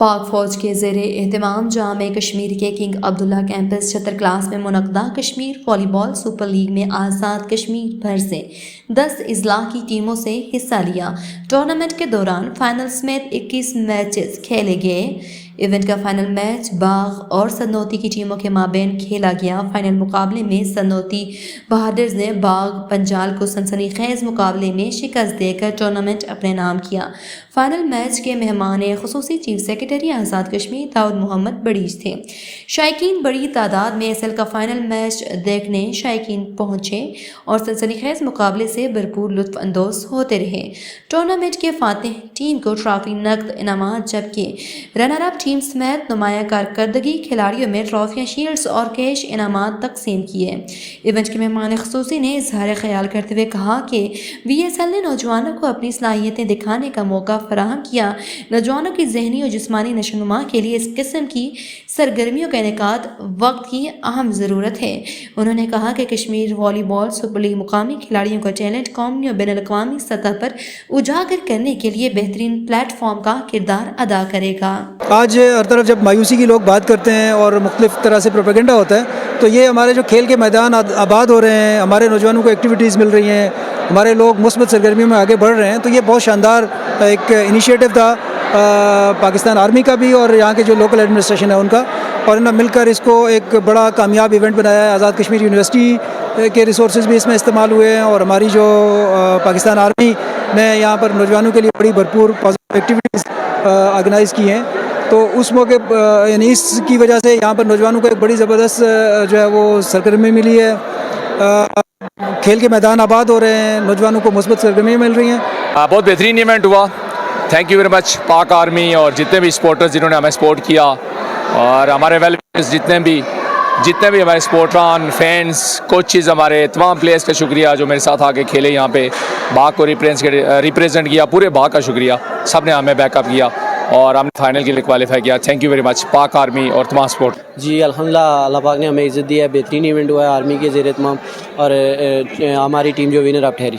پاک فوج کے زیر اہتمام جامع کشمیر کے کنگ عبداللہ کیمپس چھتر کلاس میں منعقدہ کشمیر والی بال سپر لیگ میں آزاد کشمیر بھر سے 10 اضلاع کی ٹیموں سے حصہ لیا۔ ٹورنامنٹ کے دوران فائنل سمیت 21 میچز کھیلے گئے۔ ایونٹ کا فائنل میچ باغ اور سنوتی کی ٹیموں کے مابین کھیلا گیا۔ فائنل مقابلے میں سنوتی بہادرز نے باغ پنجال کو سنسنی خیز مقابلے میں شکست دے کر ٹورنامنٹ اپنے نام کیا۔ فائنل میچ کے مہمان خصوصی چیف سیکرٹری آزاد کشمیر داؤد محمد بڑیچ تھے۔ شائقین بڑی تعداد میں ایس ایل کا فائنل میچ دیکھنے شائقین پہنچے اور سنسنی خیز مقابلے سے بھرپور لطف اندوز ہوتے رہے۔ ٹورنامنٹ کے فاتح ٹیم کو ٹرافی، نقد انعامات، جبکہ رنر اپ ٹیم سمیت نمایاں کارکردگی کھلاڑیوں میں ٹرافیاں، شیلڈز اور کیش انعامات تقسیم کیے۔ ایونٹ کے مہمان خصوصی نے اظہار خیال کرتے ہوئے کہا کہ وی ایس ایل نے نوجوانوں کو اپنی صلاحیتیں دکھانے کا موقع فراہم کیا۔ نوجوانوں کی ذہنی اور جسمانی نشوونما کے لیے اس قسم کی سرگرمیوں کا انعقاد وقت کی اہم ضرورت ہے۔ انہوں نے کہا کہ کشمیر والی بال سپر لیگ مقامی کھلاڑیوں کا ٹیلنٹ قومی اور بین الاقوامی سطح پر اجاگر کرنے کے لیے بہترین پلیٹ فارم کا کردار ادا کرے گا۔ آج ہر طرف جب مایوسی کی لوگ بات کرتے ہیں اور مختلف طرح سے پروپیگنڈا ہوتا ہے، تو یہ ہمارے جو کھیل کے میدان آباد ہو رہے ہیں، ہمارے نوجوانوں کو ایکٹیویٹیز مل رہی ہیں، ہمارے لوگ مثبت سرگرمیوں میں آگے بڑھ رہے ہیں، تو یہ بہت شاندار ایک انیشیٹو تھا پاکستان آرمی کا بھی اور یہاں کے جو لوکل ایڈمنسٹریشن ہے ان کا، اور انہوں نے مل کر اس کو ایک بڑا کامیاب ایونٹ بنایا ہے۔ آزاد کشمیر یونیورسٹی کے ریسورسز بھی اس میں استعمال ہوئے ہیں اور ہماری جو پاکستان آرمی نے یہاں پر نوجوانوں کے لیے بڑی بھرپور پازیٹیو ایکٹیویٹیز آرگنائز کی ہیں، تو اس موقع یعنی اس کی وجہ سے یہاں پر نوجوانوں کو ایک بڑی زبردست جو ہے وہ سرگرمی ملی ہے۔ کھیل کے میدان آباد ہو رہے ہیں، نوجوانوں کو مثبت سرگرمیاں مل رہی ہیں۔ بہت بہترین ایونٹ ہوا۔ تھینک یو ویری مچ پاک آرمی اور جتنے بھی سپورٹرز جنہوں نے ہمیں سپورٹ کیا، اور ہمارے ویل وشرز جتنے بھی ہمارے سپورٹران، فینس، کوچز، ہمارے تمام پلیئرز کا شکریہ جو میرے ساتھ آ کے کھیلے، یہاں پہ باغ کو ریپریزنٹ کیا، پورے باغ کا شکریہ، سب نے ہمیں بیک اپ کیا اور ہم نے فائنل کے لیے کوالیفائی کیا۔ تھینک یو ویری مچ پاک آرمی اور تمام سپورٹ۔ جی الحمدللہ، اللہ پاک نے ہمیں عزت دی ہے، بہترین ایونٹ ہوا ہے آرمی کے زیر اہتمام، اور ہماری ٹیم جو ونر اپ ٹھہری۔